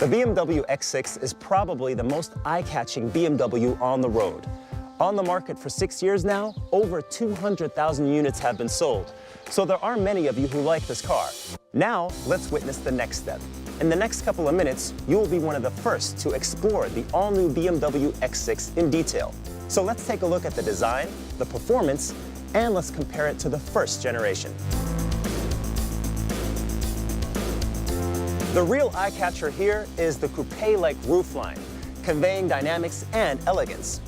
The BMW X6 is probably the most eye-catching BMW on the road. On the market for 6 years now, over 200,000 units have been sold. So there are many of you who like this car. Now, let's witness the next step. In the next couple of minutes, you will be one of the first to explore the all-new BMW X6 in detail. So let's take a look at the design, the performance, and let's compare it to the first generation. The real eye-catcher here is the coupe-like roofline, conveying dynamics and elegance.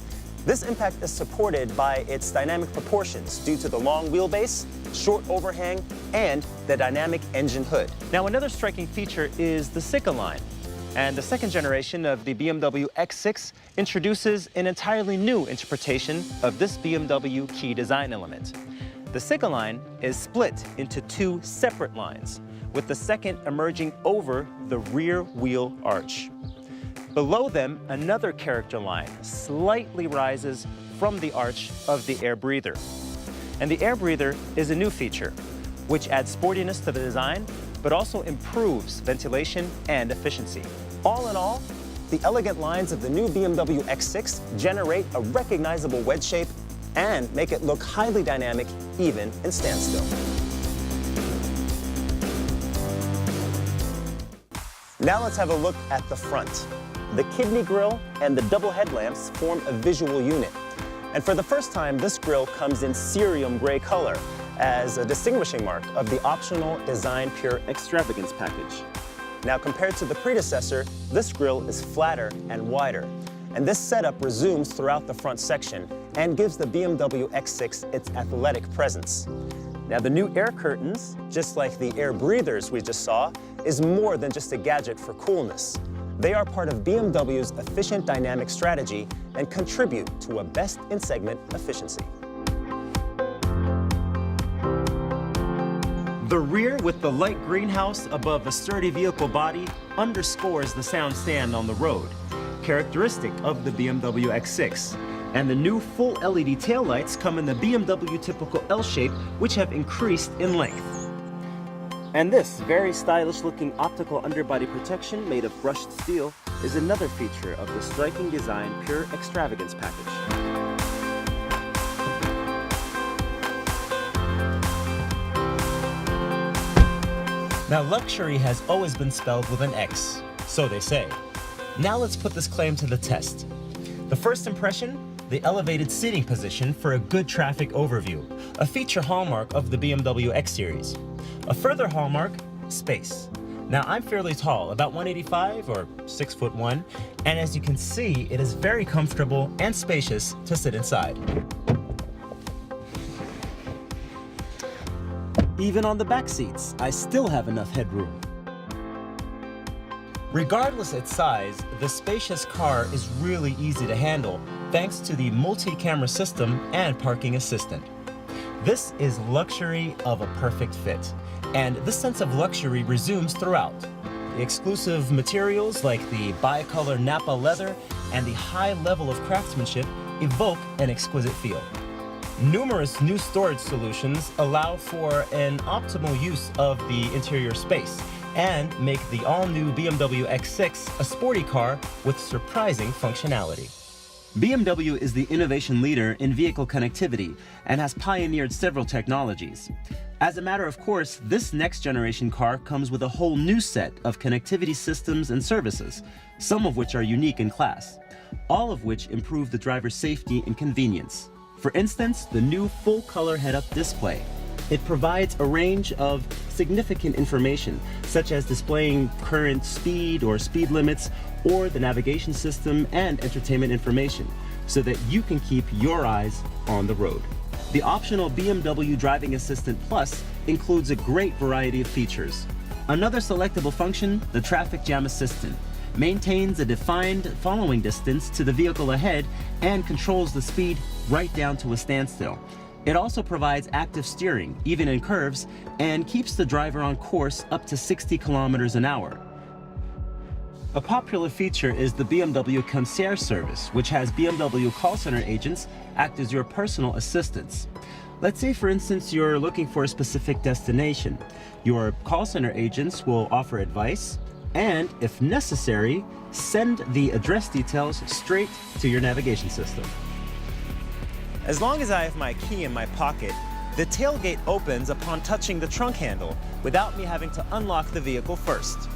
This impact is supported by its dynamic proportions due to the long wheelbase, short overhang, and the dynamic engine hood. Now, another striking feature is the Sica line. And the second generation of the BMW X6 introduces an entirely new interpretation of this BMW key design element. The Sica line is split into two separate lines, with the second emerging over the rear wheel arch. Below them, another character line slightly rises from the arch of the air breather. And the air breather is a new feature, which adds sportiness to the design, but also improves ventilation and efficiency. All in all, the elegant lines of the new BMW X6 generate a recognizable wedge shape and make it look highly dynamic even in standstill. Now let's have a look at the front. The kidney grille and the double headlamps form a visual unit. And for the first time, this grille comes in cerium gray color as a distinguishing mark of the optional Design Pure Extravagance package. Now, compared to the predecessor, this grille is flatter and wider. And this setup resumes throughout the front section and gives the BMW X6 its athletic presence. Now, the new air curtains, just like the air breathers we just saw, is more than just a gadget for coolness. They are part of BMW's efficient dynamic strategy and contribute to a best-in-segment efficiency. The rear with the light greenhouse above a sturdy vehicle body underscores the sound stand on the road, characteristic of the BMW X6. And the new full LED taillights come in the BMW typical L shape, which have increased in length. And this very stylish-looking optical underbody protection made of brushed steel is another feature of the striking Design Pure Extravagance package. Now, luxury has always been spelled with an X, so they say. Now let's put this claim to the test. The first impression? The elevated seating position for a good traffic overview, a feature hallmark of the BMW X Series. A further hallmark, space. Now, I'm fairly tall, about 185 or 6'1", and as you can see, it is very comfortable and spacious to sit inside. Even on the back seats, I still have enough headroom. Regardless its size, the spacious car is really easy to handle thanks to the multi-camera system and parking assistant. This is luxury of a perfect fit, and this sense of luxury resumes throughout. The exclusive materials like the bicolor Napa leather and the high level of craftsmanship evoke an exquisite feel. Numerous new storage solutions allow for an optimal use of the interior space and make the all-new BMW X6 a sporty car with surprising functionality. BMW is the innovation leader in vehicle connectivity and has pioneered several technologies. As a matter of course, this next generation car comes with a whole new set of connectivity systems and services, some of which are unique in class, all of which improve the driver's safety and convenience. For instance, the new full-color head-up display. It provides a range of significant information, such as displaying current speed or speed limits, or the navigation system and entertainment information, so that you can keep your eyes on the road. The optional BMW Driving Assistant Plus includes a great variety of features. Another selectable function, the Traffic Jam Assistant, maintains a defined following distance to the vehicle ahead and controls the speed right down to a standstill. It also provides active steering, even in curves, and keeps the driver on course up to 60 kilometers an hour. A popular feature is the BMW Concierge service, which has BMW call center agents act as your personal assistants. Let's say, for instance, you're looking for a specific destination. Your call center agents will offer advice, and if necessary, send the address details straight to your navigation system. As long as I have my key in my pocket, the tailgate opens upon touching the trunk handle without me having to unlock the vehicle first.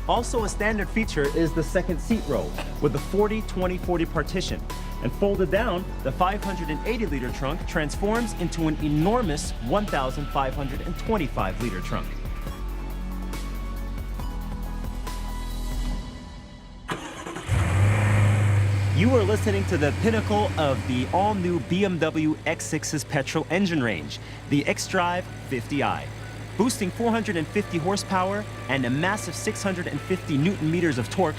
Also a standard feature is the second seat row with the 40-20-40 partition. And folded down, the 580-liter trunk transforms into an enormous 1,525-liter trunk. You are listening to the pinnacle of the all-new BMW X6's petrol engine range, the xDrive 50i. Boosting 450 horsepower and a massive 650 Newton meters of torque,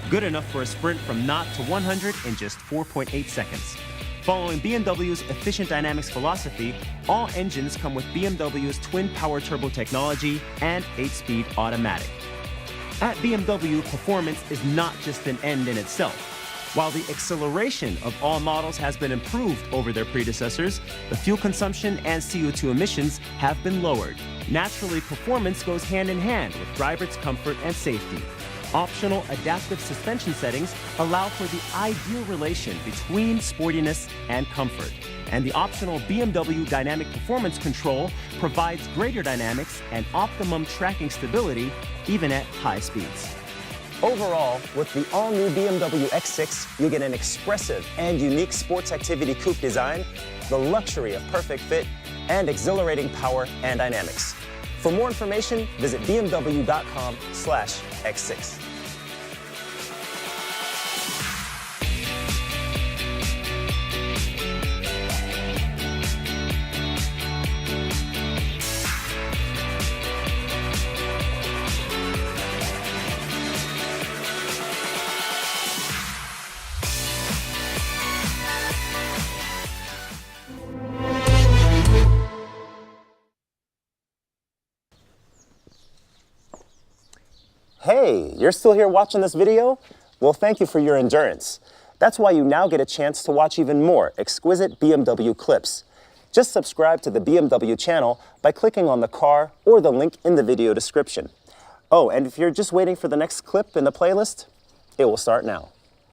good enough for a sprint from 0 to 100 in just 4.8 seconds. Following BMW's efficient dynamics philosophy, all engines come with BMW's twin power turbo technology and 8-speed automatic. At BMW, performance is not just an end in itself. While the acceleration of all models has been improved over their predecessors, the fuel consumption and CO2 emissions have been lowered. Naturally, performance goes hand in hand with driver's comfort and safety. Optional adaptive suspension settings allow for the ideal relation between sportiness and comfort. And the optional BMW Dynamic Performance Control provides greater dynamics and optimum tracking stability even at high speeds. Overall, with the all-new BMW X6, you get an expressive and unique sports activity coupe design, the luxury of perfect fit, and exhilarating power and dynamics. For more information, visit bmw.com/X6. Hey, you're still here watching this video? Well, thank you for your endurance. That's why you now get a chance to watch even more exquisite BMW clips. Just subscribe to the BMW channel by clicking on the car or the link in the video description. Oh, and if you're just waiting for the next clip in the playlist, it will start now.